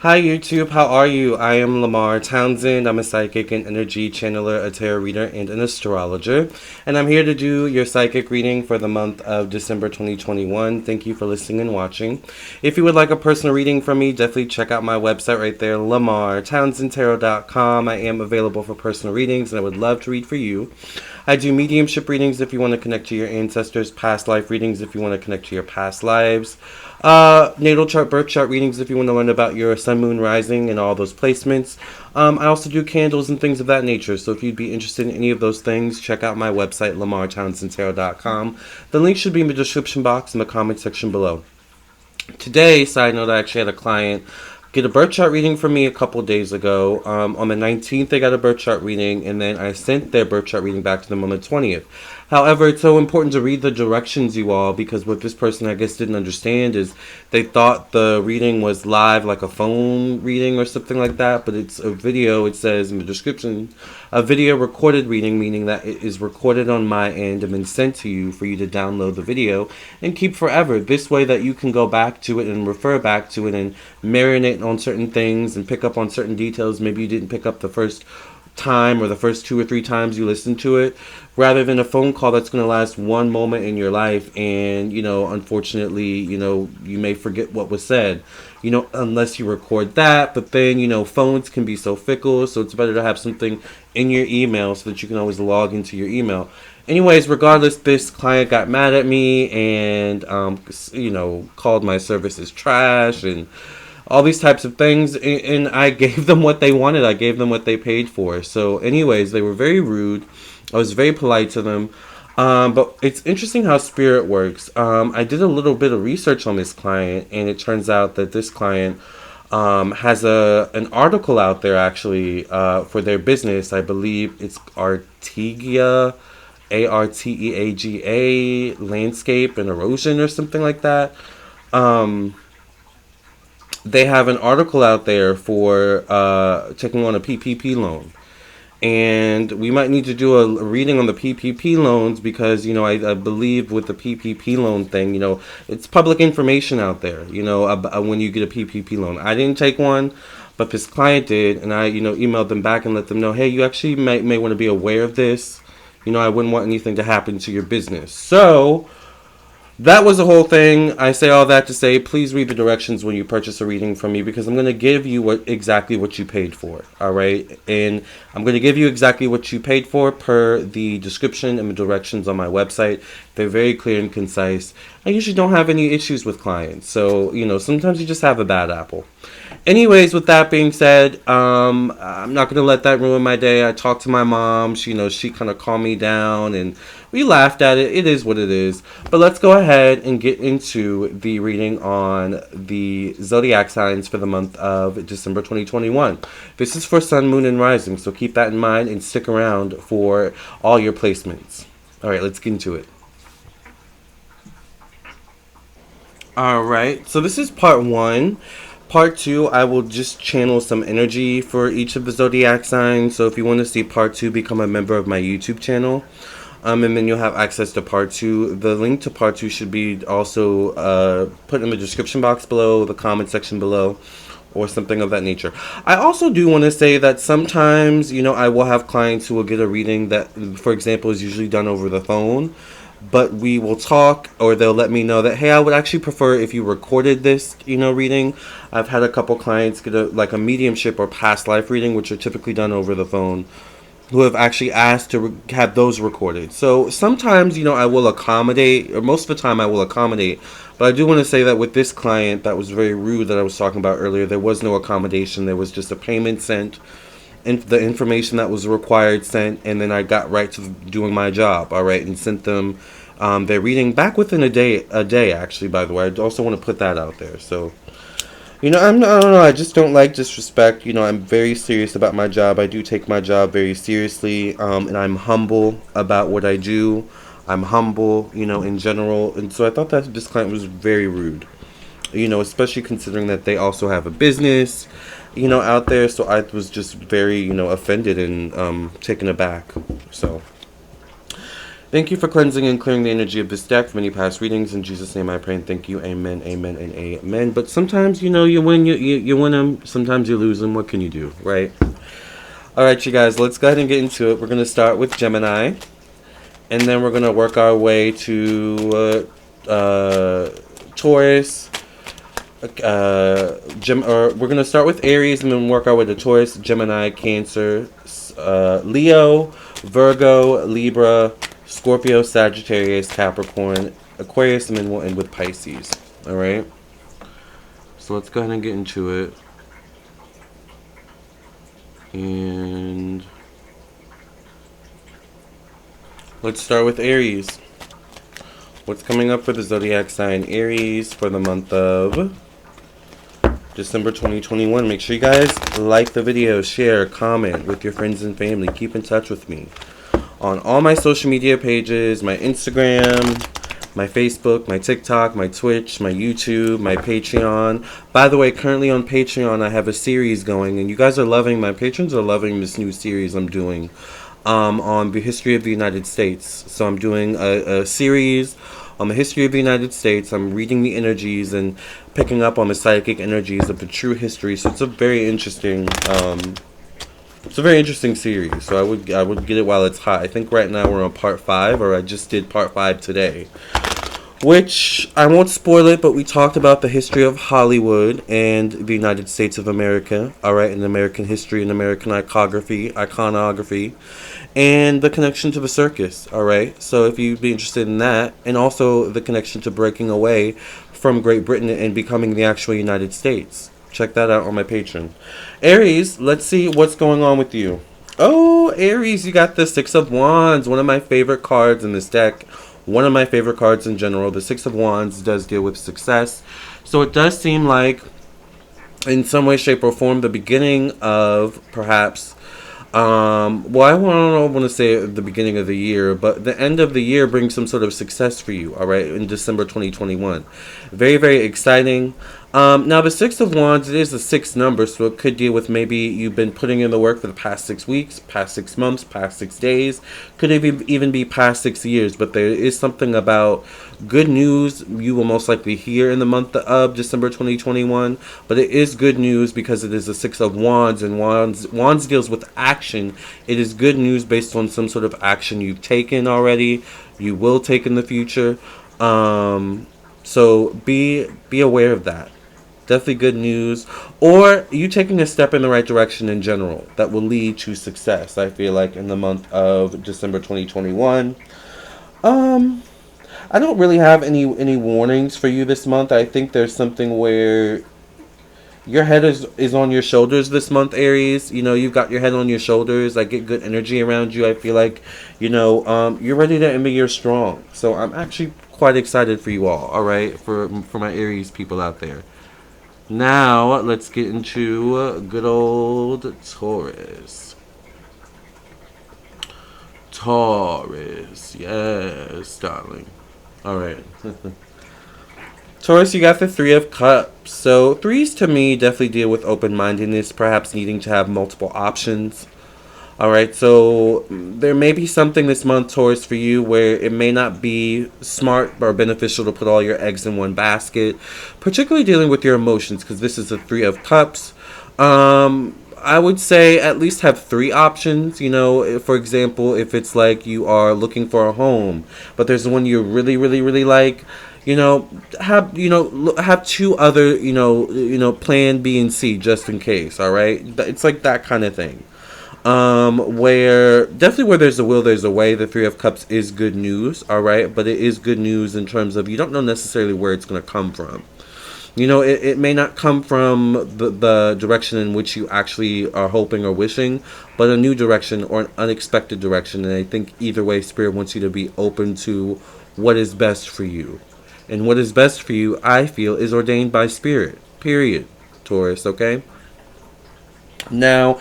Hi YouTube, how are you? I am Lamarr Townsend. I'm a psychic and energy channeler, a tarot reader, and an astrologer. And I'm here to do your psychic reading for the month of December 2021. Thank you for listening and watching. If you would like a personal reading from me, definitely check out my website right there, lamarrtownsendtarot.com. I am available for personal readings and I would love to read for you. I do mediumship readings if you want to connect to your ancestors, past life readings if you want to connect to your past lives. Natal chart, birth chart readings if you want to learn about your sun, moon, rising, and all those placements. I also do candles and things of that nature. So if you'd be interested in any of those things, check out my website, lamarrtownsendtarot.com. The link should be in the description box in the comment section below. Today, side note, I actually had a client get a birth chart reading from me a couple days ago. On the 19th, they got a birth chart reading, and then I sent their birth chart reading back to them on the 20th. However, it's so important to read the directions, you all, because what this person, I guess, didn't understand is they thought the reading was live, like a phone reading or something like that, but it's a video. It says in the description, a video recorded reading, meaning that it is recorded on my end and then sent to you for you to download the video and keep forever. This way that you can go back to it and refer back to it and marinate on certain things and pick up on certain details maybe you didn't pick up the first time or the first 2 or 3 times you listen to it, rather than a phone call that's going to last one moment in your life and, unfortunately, you may forget what was said, unless you record that. But then, phones can be so fickle, so it's better to have something in your email so that you can always log into your email. Anyways, regardless, this client got mad at me and, called my services trash and all these types of things, and I gave them what they wanted. I gave them what they paid for. So anyways, they were very rude. I was very polite to them. But it's interesting how spirit works. I did a little bit of research on this client, and it turns out that this client has an article out there actually for their business. I believe it's Arteaga, Arteaga, landscape and erosion or something like that. They have an article out there for taking on a PPP loan. And we might need to do a reading on the PPP loans because, I believe with the PPP loan thing, it's public information out there, when you get a PPP loan. I didn't take one, but this client did. And I, emailed them back and let them know, hey, you actually may want to be aware of this. I wouldn't want anything to happen to your business. So that was the whole thing. I say all that to say, please read the directions when you purchase a reading from me because I'm going to give you exactly what you paid for, all right? And I'm going to give you exactly what you paid for per the description and the directions on my website. They're very clear and concise. I usually don't have any issues with clients, so, sometimes you just have a bad apple. Anyways, with that being said, I'm not going to let that ruin my day. I talked to my mom. She kind of calmed me down, and we laughed at it. It is what it is. But let's go ahead and get into the reading on the Zodiac signs for the month of December 2021. This is for Sun, Moon, and Rising, so keep that in mind and stick around for all your placements. All right, let's get into it. All right, so this is part 1. Part 2, I will just channel some energy for each of the Zodiac signs. So if you want to see part 2, become a member of my YouTube channel. And then you'll have access to part 2. The link to part 2 should be also put in the description box below, the comment section below, or something of that nature. I also do want to say that sometimes, I will have clients who will get a reading that, for example, is usually done over the phone. But we will talk, or they'll let me know that, hey, I would actually prefer if you recorded this, reading. I've had a couple clients get a mediumship or past life reading, which are typically done over the phone, who have actually asked to have those recorded. So sometimes, I will accommodate, or most of the time I will accommodate. But I do want to say that with this client that was very rude that I was talking about earlier, there was no accommodation. There was just a payment sent, and the information that was required sent, and then I got right to doing my job, all right, and sent them their reading back within a day, actually, by the way. I also want to put that out there. So, I don't know, I just don't like disrespect. I'm very serious about my job. I do take my job very seriously, and I'm humble about what I do. I'm humble, in general, and so I thought that this client was very rude, especially considering that they also have a business, out there. So I was just very, offended and taken aback. So Thank you for cleansing and clearing the energy of this deck from any past readings. In Jesus' name I pray and thank you. Amen, amen, and amen. But sometimes, you win, you win them. Sometimes you lose them. What can you do, right? All right, you guys, let's go ahead and get into it. We're going to start with Gemini. And then we're going to work our way to Taurus. We're going to start with Aries and then work our way to Taurus, Gemini, Cancer, Leo, Virgo, Libra, Scorpio, Sagittarius, Capricorn, Aquarius, and then we'll end with Pisces. Alright? So let's go ahead and get into it. And let's start with Aries. What's coming up for the zodiac sign Aries for the month of December 2021? Make sure you guys like the video, share, comment with your friends and family. Keep in touch with me on all my social media pages, my Instagram, my Facebook, my TikTok, my Twitch, my YouTube, my Patreon. By the way, currently on Patreon, I have a series going, and you guys are loving, my patrons are loving this new series I'm doing on the history of the United States. So I'm doing a series on the history of the United States. I'm reading the energies and picking up on the psychic energies of the true history. So it's a very interesting series. So I would get it while it's hot. I think right now we're on part 5, or I just did part 5 today. Which, I won't spoil it, but we talked about the history of Hollywood and the United States of America, alright, and American history and American iconography, and the connection to the circus, alright? So if you'd be interested in that, and also the connection to breaking away from Great Britain and becoming the actual United States. Check that out on my Patreon. Aries, let's see what's going on with you. Oh, Aries, you got the Six of Wands, one of my favorite cards in this deck. One of my favorite cards in general. The Six of Wands does deal with success. So it does seem like, in some way, shape, or form, the beginning of perhaps, I don't want to say the beginning of the year, but the end of the year brings some sort of success for you, all right, in December 2021. Very, very exciting. Now, the Six of Wands, it is a 6 number, so it could deal with maybe you've been putting in the work for the past 6 weeks, past 6 months, past 6 days. Could even be past 6 years, but there is something about good news you will most likely hear in the month of December 2021. But it is good news because it is a Six of Wands, and Wands deals with action. It is good news based on some sort of action you've taken already, you will take in the future. So be aware of that. Definitely good news, or you taking a step in the right direction in general that will lead to success, I feel like, in the month of December 2021. I don't really have any warnings for you this month. I think there's something where your head is on your shoulders this month, Aries. You've got your head on your shoulders. I get good energy around you. I feel like, you're ready to end the year strong. So I'm actually quite excited for you all right, for my Aries people out there. Now, let's get into good old Taurus. Taurus, yes, darling. Alright. Taurus, you got the Three of Cups. So, threes to me definitely deal with open-mindedness, perhaps needing to have multiple options. Alright, so there may be something this month, Taurus, for you where it may not be smart or beneficial to put all your eggs in one basket, particularly dealing with your emotions, because this is a Three of Cups. I would say at least have 3 options. For example, if it's like you are looking for a home, but there's one you really, really, really like, have 2 other, plan B and C just in case, alright? It's like that kind of thing. Where there's a will, there's a way. The Three of Cups is good news, alright? But it is good news in terms of you don't know necessarily where it's going to come from. It may not come from the direction in which you actually are hoping or wishing, but a new direction or an unexpected direction. And I think either way, Spirit wants you to be open to what is best for you. And what is best for you, I feel, is ordained by Spirit. Period. Taurus, okay? Now,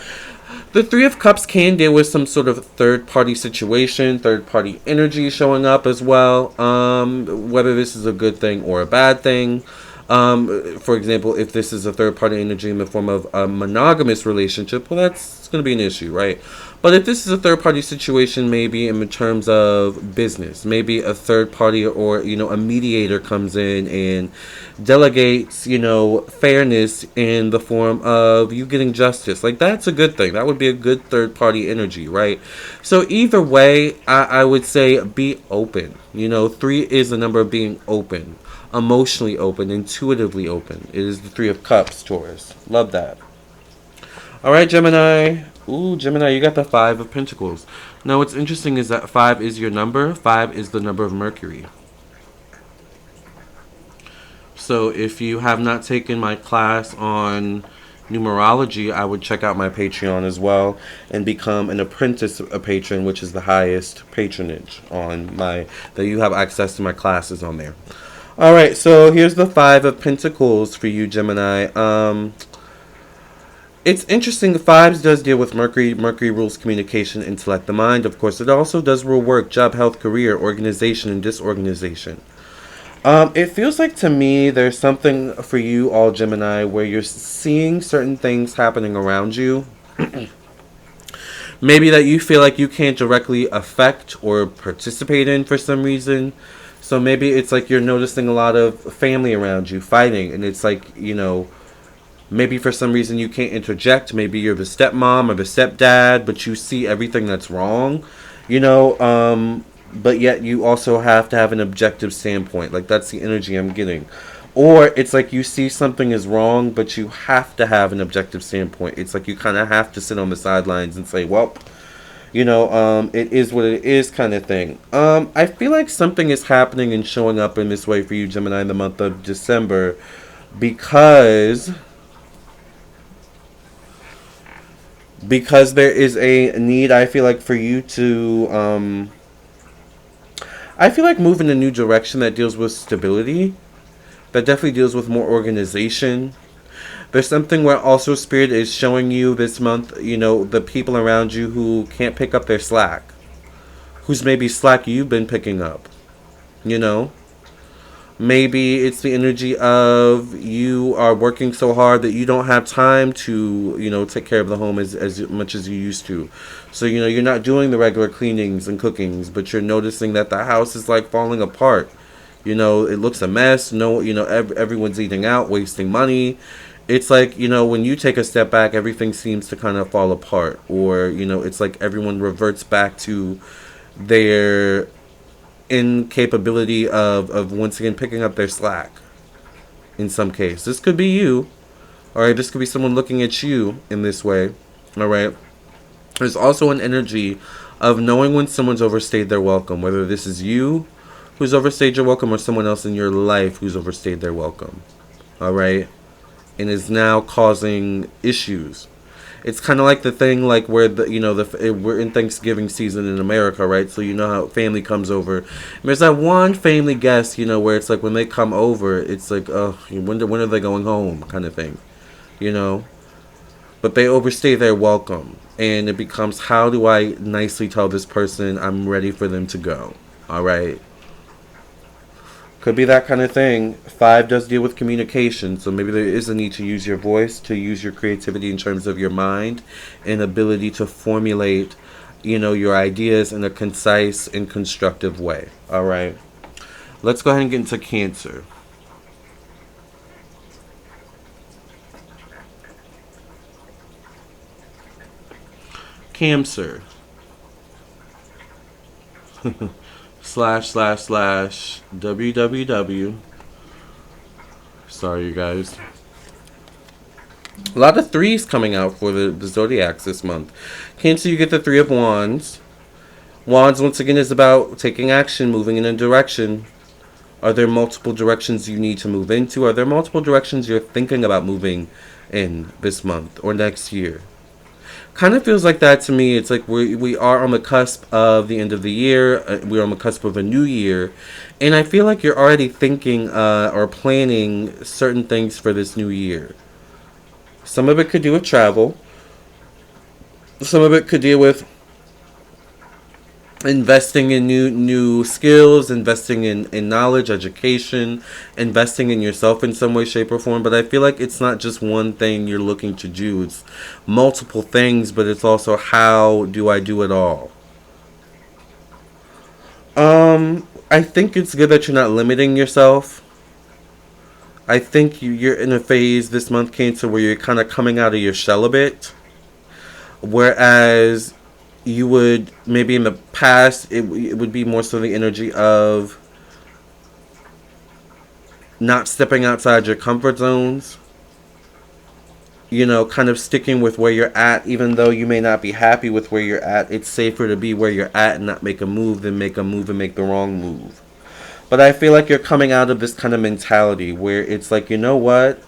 the Three of Cups can deal with some sort of third-party situation, third-party energy showing up as well. Whether this is a good thing or a bad thing. For example, if this is a third party energy in the form of a monogamous relationship, well, that's going to be an issue, right? But if this is a third party situation, maybe in terms of business, maybe a third party or, a mediator comes in and delegates, fairness in the form of you getting justice. Like, that's a good thing. That would be a good third party energy, right? So either way, I would say be open. 3 is the number of being open, emotionally open, intuitively open. It is the 3 of Cups, Taurus. Love that. All right, Gemini. Ooh, Gemini, you got the 5 of Pentacles. Now, what's interesting is that 5 is your number. 5 is the number of Mercury. So if you have not taken my class on numerology, I would check out my Patreon as well and become an apprentice, a patron, which is the highest patronage on that you have access to my classes on there. All right, so here's the 5 of Pentacles for you, Gemini. It's interesting. The 5s does deal with Mercury. Mercury rules communication, intellect, the mind. Of course, it also does rule work, job, health, career, organization, and disorganization. It feels like to me there's something for you all, Gemini, where you're seeing certain things happening around you. Maybe that you feel like you can't directly affect or participate in for some reason. So maybe it's like you're noticing a lot of family around you fighting, and it's like, maybe for some reason you can't interject. Maybe you're the stepmom or the stepdad, but you see everything that's wrong, but yet you also have to have an objective standpoint. Like, that's the energy I'm getting. Or it's like you see something is wrong, but you have to have an objective standpoint. It's like you kind of have to sit on the sidelines and say, well, it is what it is, kind of thing. I feel like something is happening and showing up in this way for you, Gemini, in the month of December, because there is a need, I feel like, for you to I feel like move in a new direction that deals with stability, that definitely deals with more organization. There's something where also Spirit is showing you this month, the people around you who can't pick up their slack, whose maybe slack you've been picking up, Maybe it's the energy of you are working so hard that you don't have time to, take care of the home as much as you used to. So, you're not doing the regular cleanings and cookings, but you're noticing that the house is like falling apart. It looks a mess. Everyone's eating out, wasting money. It's like, when you take a step back, everything seems to kind of fall apart. Or, it's like everyone reverts back to their incapability of once again picking up their slack. In some case, this could be you. All right, this could be someone looking at you in this way. All right, there's also an energy of knowing when someone's overstayed their welcome, whether this is you who's overstayed your welcome or someone else in your life who's overstayed their welcome. All right, and is now causing issues. It's kind of like the thing, like where we're in Thanksgiving season in America, right? So how family comes over. And there's that one family guest, where it's like when they come over, it's like, oh, when are they going home, kind of thing, But they overstay their welcome, and it becomes, how do I nicely tell this person I'm ready for them to go? All right. Could be that kind of thing. 5 does deal with communication, so maybe there is a need to use your voice, to use your creativity in terms of your mind and ability to formulate, your ideas in a concise and constructive way. All right. Let's go ahead and get into Cancer. Cancer. //www. Sorry, you guys. A lot of 3s coming out for the Zodiacs this month. Cancer, you get the 3 of Wands. Wands, once again, is about taking action, moving in a direction. Are there multiple directions you need to move into? Are there multiple directions you're thinking about moving in this month or next year? Kind of feels like that to me. It's like we are on the cusp of the end of the year. We're on the cusp of a new year. And I feel like you're already thinking or planning certain things for this new year. Some of it could do with travel. Some of it could deal with investing in new skills, investing in knowledge, education, investing in yourself in some way, shape, or form. But I feel like it's not just one thing you're looking to do. It's multiple things, but it's also how do I do it all? I think it's good that you're not limiting yourself. I think you're in a phase this month, Cancer, where you're kind of coming out of your shell a bit. Whereas you would, maybe in the past, it would be more so the energy of not stepping outside your comfort zones. You know, kind of sticking with where you're at, even though you may not be happy with where you're at. It's safer to be where you're at and not make a move than make a move and make the wrong move. But I feel like you're coming out of this kind of mentality where it's like, you know what?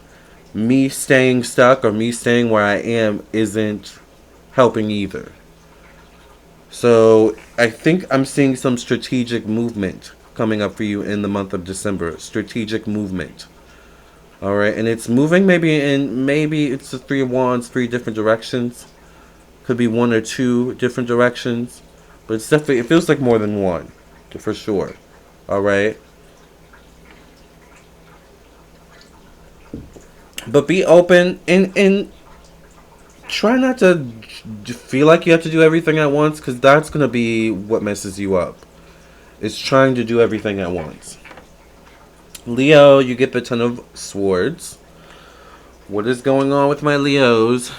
Me staying stuck or me staying where I am isn't helping either. So I think I'm seeing some strategic movement coming up for you in the month of December. Strategic movement. All right, and it's moving maybe it's the Three of Wands, three different directions. Could be one or two different directions, but it's definitely, it feels like more than one, for sure. All right, but be open and try not to feel like you have to do everything at once, because that's gonna be what messes you up. It's trying to do everything at once. Leo, you get the Ten of Swords. What is going on with my Leos?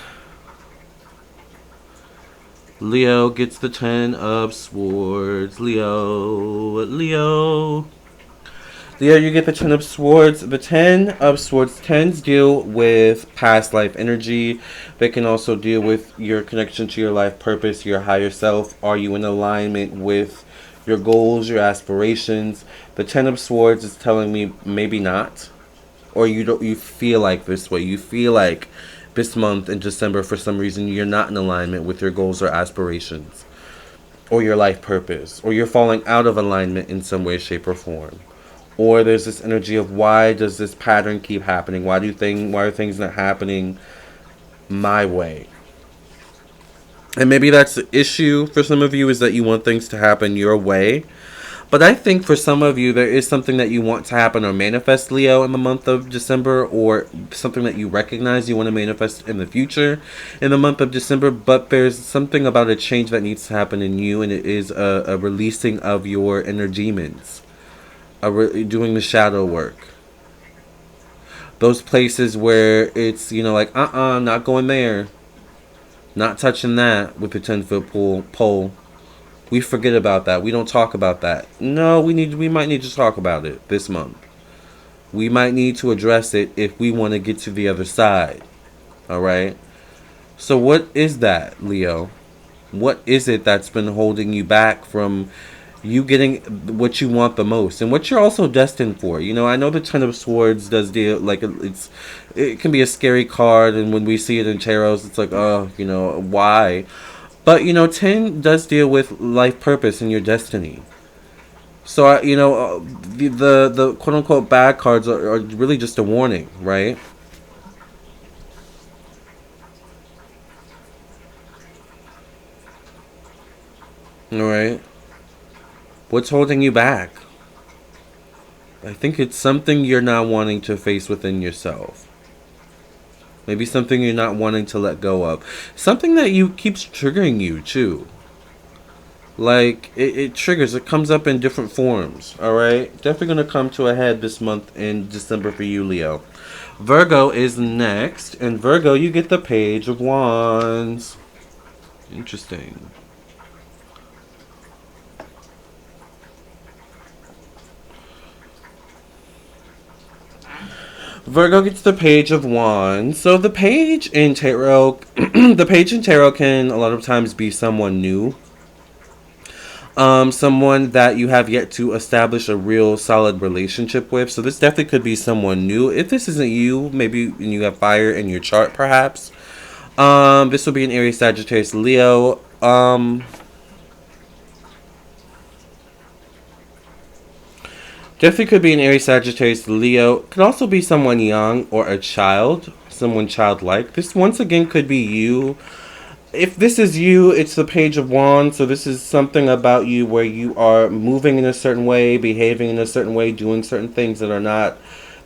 Leo gets the Ten of Swords. Leo, you get the Ten of Swords. The Ten of Swords tends to deal with past life energy. They can also deal with your connection to your life purpose, your higher self. Are you in alignment with your goals, your aspirations? The Ten of Swords is telling me maybe not. Or you feel like this way. You feel like this month in December, for some reason, you're not in alignment with your goals or aspirations. Or your life purpose. Or you're falling out of alignment in some way, shape, or form. Or there's this energy of, why does this pattern keep happening? Why are things not happening my way? And maybe that's the issue for some of you, is that you want things to happen your way. But I think for some of you, there is something that you want to happen or manifest, Leo, in the month of December, or something that you recognize you want to manifest in the future in the month of December. But there's something about a change that needs to happen in you, and it is a releasing of your inner demons, doing the shadow work. Those places where it's, like, not going there. Not touching that with the 10-foot pole. We forget about that. We don't talk about that. No, we might need to talk about it this month. We might need to address it if we want to get to the other side. All right? So what is that, Leo? What is it that's been holding you back from you getting what you want the most and what you're also destined for? I know the Ten of Swords does deal, like, it can be a scary card, and when we see it in tarots, it's like, oh, why? But 10 does deal with life purpose and your destiny. So the quote unquote bad cards are really just a warning, right? All right. What's holding you back? I think it's something you're not wanting to face within yourself. Maybe something you're not wanting to let go of. Something that keeps triggering you, too. Like, it triggers. It comes up in different forms, alright? Definitely going to come to a head this month in December for you, Leo. Virgo is next. And Virgo, you get the Page of Wands. Interesting. Virgo gets the Page of Wands. So the page in tarot, the page in tarot can a lot of times be someone new. Someone that you have yet to establish a real solid relationship with. So this definitely could be someone new. If this isn't you, maybe you have fire in your chart, perhaps. This will be an Aries, Sagittarius, Leo. Definitely could be an Aries, Sagittarius, Leo. Could also be someone young or a child. Someone childlike. This, once again, could be you if this is you, it's the Page of Wands. So this is something about you where you are moving in a certain way, behaving in a certain way, doing certain things that are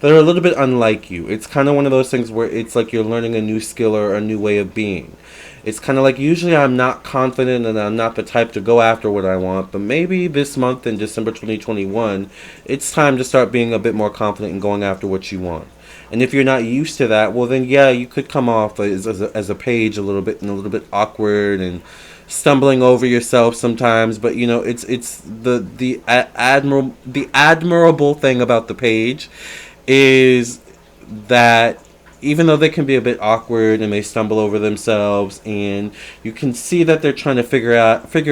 a little bit unlike you. It's kind of one of those things where it's like you're learning a new skill or a new way of being. It's kind of like usually I'm not confident and I'm not the type to go after what I want, but maybe this month in December 2021, it's time to start being a bit more confident and going after what you want. And if you're not used to that, well then yeah, you could come off as a page a little bit and a little bit awkward and stumbling over yourself sometimes. But you know, it's the admirable thing about the page is that even though they can be a bit awkward and they stumble over themselves and you can see that they're trying to figure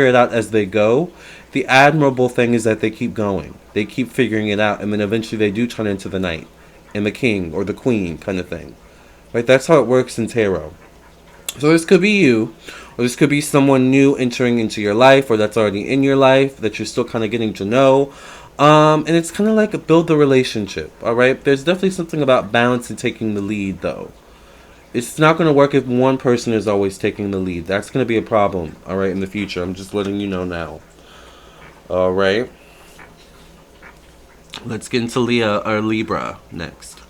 it out as they go, the admirable thing is that they keep going. They keep figuring it out, and then eventually they do turn into the knight and the king or the queen kind of thing. Right? That's how it works in tarot. So this could be you, or this could be someone new entering into your life, or that's already in your life that you're still kind of getting to know. And it's kind of like a build the relationship, alright? There's definitely something about balance and taking the lead, though. It's not going to work if one person is always taking the lead. That's going to be a problem, alright, in the future. I'm just letting you know now. Alright? Let's get into Leo or Libra next.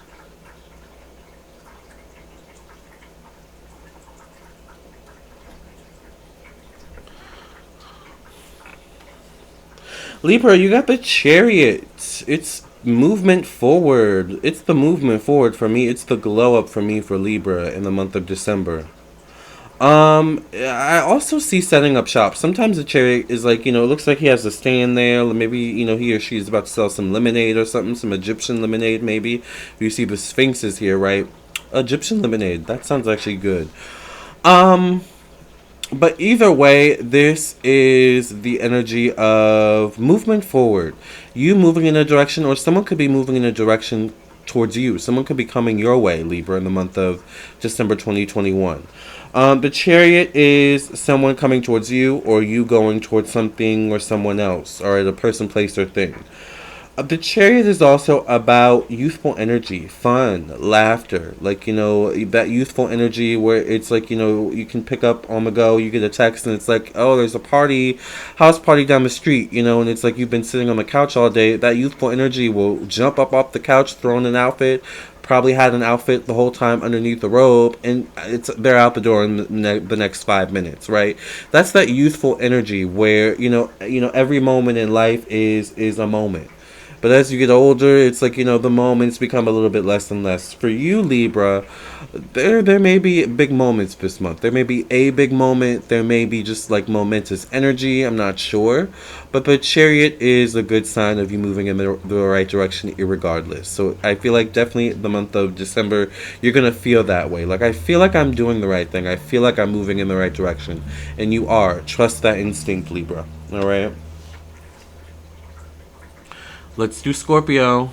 Libra, you got the Chariot. It's movement forward. It's the movement forward for me. It's the glow up for me for Libra in the month of December. I also see setting up shop. Sometimes the Chariot is like, you know, it looks like he has a stand there. Maybe, you know, he or she is about to sell some lemonade or something, some Egyptian lemonade maybe. You see the Sphinxes here, right? Egyptian lemonade. That sounds actually good. But either way, this is the energy of movement forward. You moving in a direction, or someone could be moving in a direction towards you. Someone could be coming your way, Libra, in the month of December 2021. The Chariot is someone coming towards you, or you going towards something or someone else, or a person, place, or thing. The Chariot is also about youthful energy, fun, laughter. Like, you know, that youthful energy where it's like, you know, you can pick up on the go, you get a text and it's like, oh, there's a party, house party down the street, you know, and it's like you've been sitting on the couch all day. That youthful energy will jump up off the couch, throw on an outfit, probably had an outfit the whole time underneath the robe, and they're out the door in the next 5 minutes, right? That's that youthful energy where, you know, every moment in life is a moment. But as you get older, it's like, you know, the moments become a little bit less and less. For you, Libra, there may be big moments this month. There may be a big moment. There may be just like momentous energy. I'm not sure. But the Chariot is a good sign of you moving in the right direction irregardless. So I feel like definitely the month of December, you're going to feel that way. Like, I feel like I'm doing the right thing. I feel like I'm moving in the right direction. And you are. Trust that instinct, Libra. All right? Let's do Scorpio.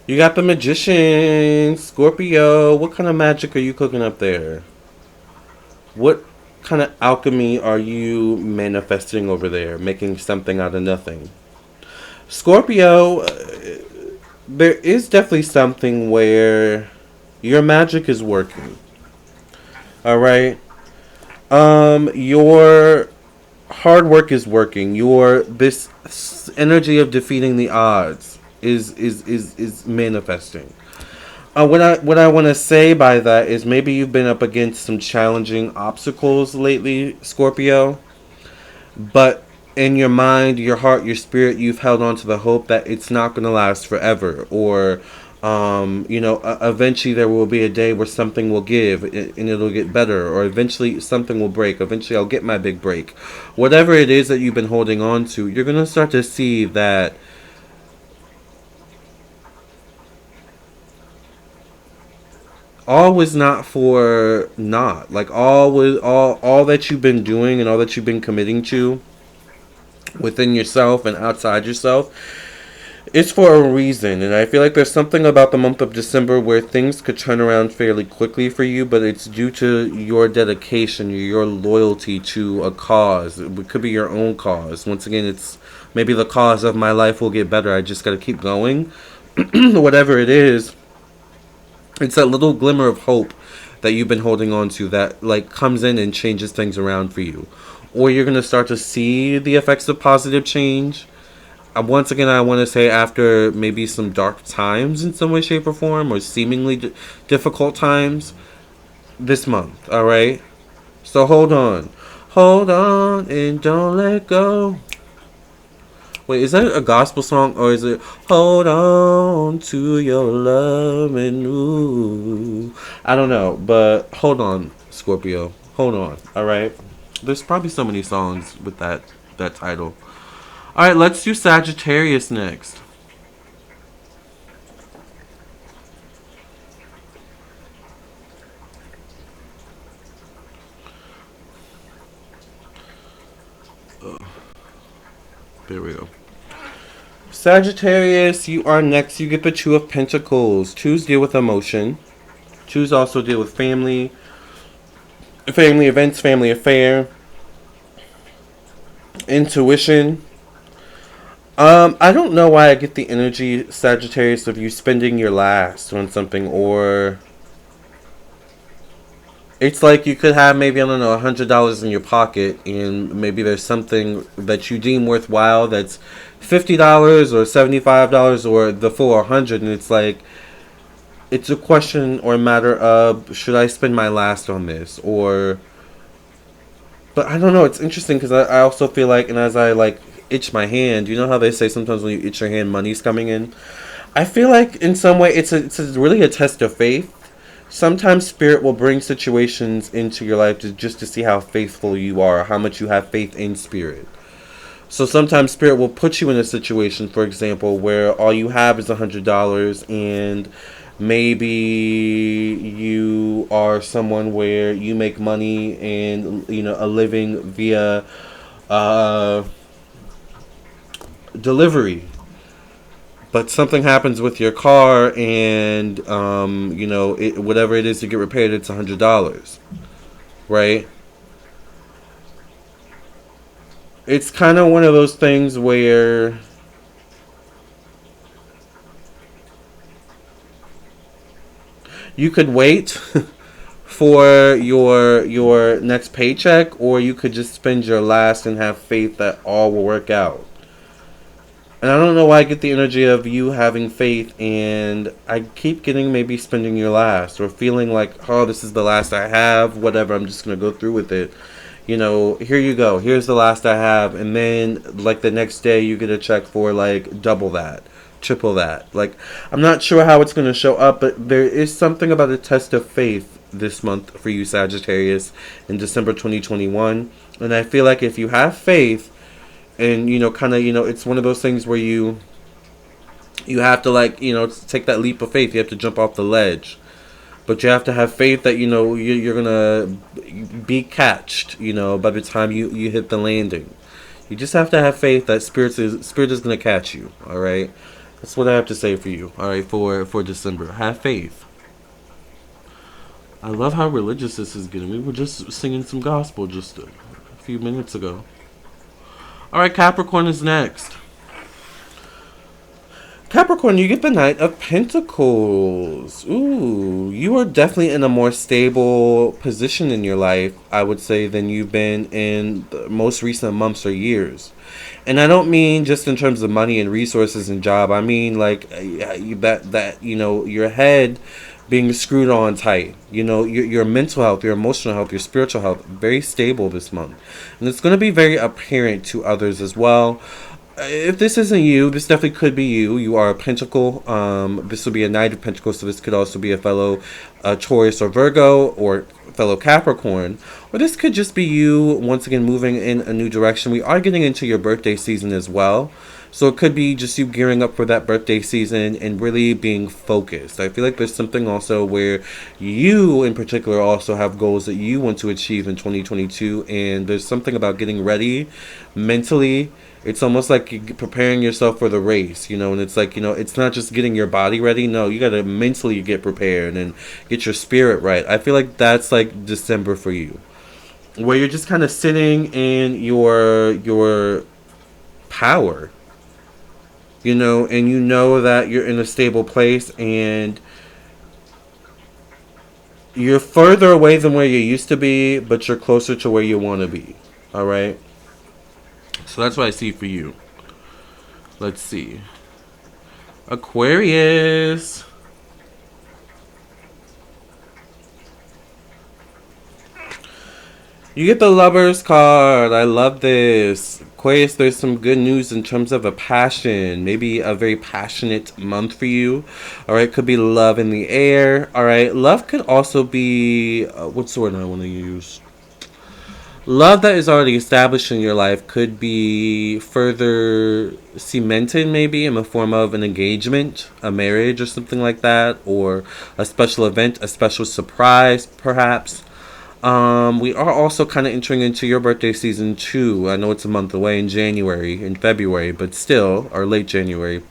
You got the Magician, Scorpio. What kind of magic are you cooking up there? What kind of alchemy are you manifesting over there, making something out of nothing? Scorpio, there is definitely something where your magic is working. All right? Your hard work is working. This energy of defeating the odds is manifesting. What I want to say by that is maybe you've been up against some challenging obstacles lately, Scorpio, but in your mind, your heart, your spirit, you've held on to the hope that it's not going to last forever, or eventually there will be a day where something will give and it'll get better, or eventually something will break. Eventually I'll get my big break. Whatever it is that you've been holding on to, you're going to start to see that all was not for naught. Like all that you've been doing and all that you've been committing to within yourself and outside yourself, it's for a reason. And I feel like there's something about the month of December where things could turn around fairly quickly for you, but it's due to your dedication, your loyalty to a cause. It could be your own cause. Once again, it's maybe the cause of my life will get better. I just got to keep going. whatever it is, it's that little glimmer of hope that you've been holding on to that like comes in and changes things around for you. Or you're going to start to see the effects of positive change. Once again, I want to say after maybe some dark times in some way, shape, or form, or seemingly difficult times this month, alright? So hold on. Hold on and don't let go. Wait, is that a gospel song, or is it hold on to your love and ooh? I don't know, but hold on, Scorpio. Hold on, alright? There's probably so many songs with that title. Alright, let's do Sagittarius next. There we go. Sagittarius, you are next. You get the Two of Pentacles. Twos deal with emotion. Twos also deal with family events, family affair, intuition. I don't know why I get the energy, Sagittarius, of you spending your last on something, or it's like you could have maybe, I don't know, $100 in your pocket, and maybe there's something that you deem worthwhile that's $50 or $75 or the full 100, and it's like it's a question or a matter of should I spend my last on this, or but I don't know. It's interesting because I also feel like, and as I like itch my hand, you know how they say sometimes when you itch your hand, money's coming in. I feel like in some way it's really a test of faith. Sometimes spirit will bring situations into your life just to see how faithful you are, how much you have faith in spirit. So sometimes spirit will put you in a situation, for example, where all you have is $100, and maybe you are someone where you make money and a living via delivery, but something happens with your car, and whatever it is to get repaired, it's $100, right? It's kind of one of those things where you could wait for your next paycheck, or you could just spend your last and have faith that all will work out. And I don't know why I get the energy of you having faith, and I keep getting maybe spending your last, or feeling like, oh, this is the last I have, whatever, I'm just going to go through with it. Here you go, here's the last I have, and then, like, the next day you get a check for, like, double that, triple that. Like, I'm not sure how it's going to show up, but there is something about a test of faith this month for you, Sagittarius, in December 2021, and I feel like if you have faith, and it's one of those things where you have to, like, take that leap of faith. You have to jump off the ledge, but you have to have faith that you're gonna be catched by the time you hit the landing. You just have to have faith that spirit is gonna catch you. All right, that's what I have to say for you. All right, for December, have faith. I love how religious this is getting. We were just singing some gospel just a few minutes ago. Alright, Capricorn is next. Capricorn, you get the Knight of Pentacles. Ooh, you are definitely in a more stable position in your life, I would say, than you've been in the most recent months or years. And I don't mean just in terms of money and resources and job. I mean, like, your head being screwed on tight. Your mental health, your emotional health, your spiritual health, very stable this month. And it's going to be very apparent to others as well. If this isn't you, this definitely could be you. You are a Pentacle. This will be a Knight of Pentacles, so this could also be a fellow Taurus or Virgo, or fellow Capricorn. Or this could just be you, once again, moving in a new direction. We are getting into your birthday season as well. So it could be just you gearing up for that birthday season and really being focused. I feel like there's something also where you in particular also have goals that you want to achieve in 2022. And there's something about getting ready mentally. It's almost like preparing yourself for the race, and it's like, it's not just getting your body ready. No, you got to mentally get prepared and get your spirit right. I feel like that's like December for you, where you're just kind of sitting in your power. you know, and you know that you're in a stable place, and you're further away than where you used to be, but you're closer to where you want to be. All right? So that's what I see for you. Let's see. Aquarius. You get the Lovers card. I love this. Aquarius, there's some good news in terms of a passion. Maybe a very passionate month for you. Alright, could be love in the air. Alright, love could also be... what's the word I want to use? Love that is already established in your life could be further cemented, maybe in the form of an engagement, a marriage, or something like that, or a special event, a special surprise, perhaps. We are also kind of entering into your birthday season too. I know it's a month away in January, in February, but still, or late January.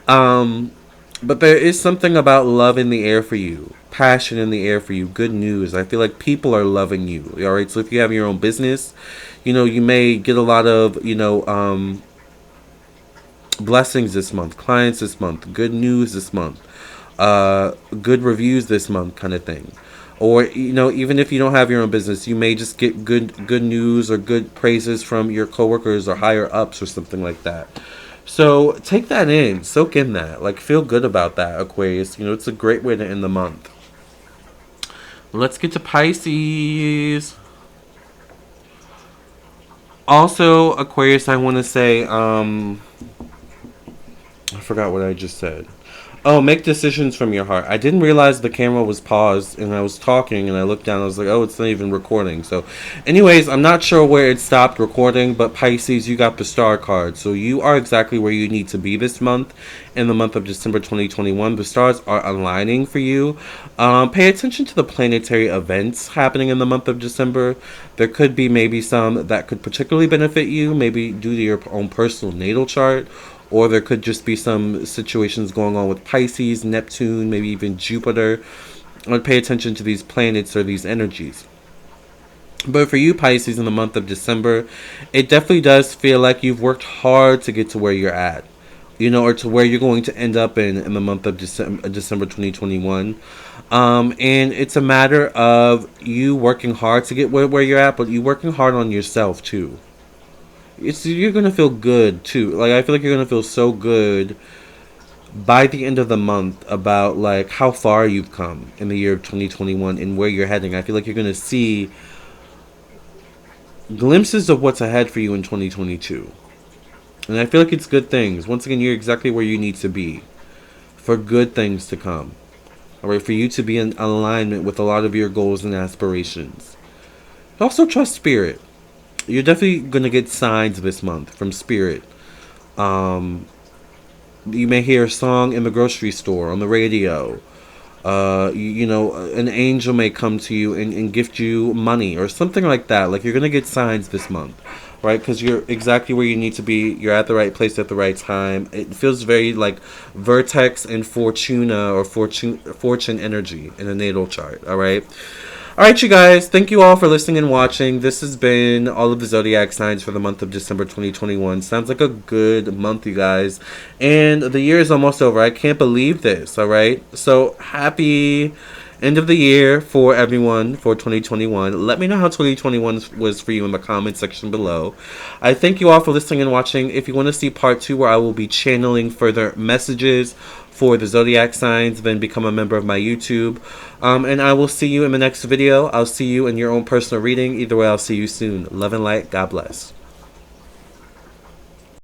But there is something about love in the air for you, passion in the air for you, good news. I feel like people are loving you. All right, so if you have your own business, you know, you may get a lot of, you know, blessings this month, clients this month, good news this month, good reviews this month, kind of thing. Or, you know, even if you don't have your own business, you may just get good news or good praises from your coworkers or higher ups or something like that. So take that in, soak in that, like feel good about that, Aquarius. You know, it's a great way to end the month. Let's get to Pisces. Also, Aquarius, I want to say, I forgot what I just said. Oh, make decisions from your heart. I didn't realize the camera was paused and I was talking and I looked down. I was like, oh, it's not even recording. So anyways, I'm not sure where it stopped recording, but Pisces, you got the star card. So you are exactly where you need to be this month. In the month of December 2021, the stars are aligning for you. Pay attention to the planetary events happening in the month of December. There could be maybe some that could particularly benefit you, maybe due to your own personal natal chart. Or there could just be some situations going on with Pisces, Neptune, maybe even Jupiter. I would pay attention to these planets or these energies. But for you, Pisces, in the month of December, it definitely does feel like you've worked hard to get to where you're at. You know, or to where you're going to end up in the month of December 2021. And it's a matter of you working hard to get where you're at, but you working hard on yourself, too. You're gonna feel good too. Like I feel like you're gonna feel so good by the end of the month about like how far you've come in the year of 2021 and where you're heading. I feel like you're gonna see glimpses of what's ahead for you in 2022, and I feel like it's good things. Once again, you're exactly where you need to be for good things to come. All right, for you to be in alignment with a lot of your goals and aspirations. Also, trust spirit. You're definitely going to get signs this month from spirit. You may hear a song in the grocery store, on the radio. You know, an angel may come to you and gift you money or something like that. Like, you're going to get signs this month, right? Because you're exactly where you need to be. You're at the right place at the right time. It feels very like Vertex and Fortuna or fortune energy in a natal chart, all right? Alright, you guys, thank you all for listening and watching. This has been all of the Zodiac signs for the month of December 2021. Sounds like a good month, you guys. And the year is almost over. I can't believe this, alright? So, happy end of the year for everyone for 2021. Let me know how 2021 was for you in the comment section below. I thank you all for listening and watching. If you want to see part 2 where I will be channeling further messages for the Zodiac signs, then become a member of my YouTube. And I will see you in the next video. I'll see you in your own personal reading. Either way, I'll see you soon. Love and light. God bless.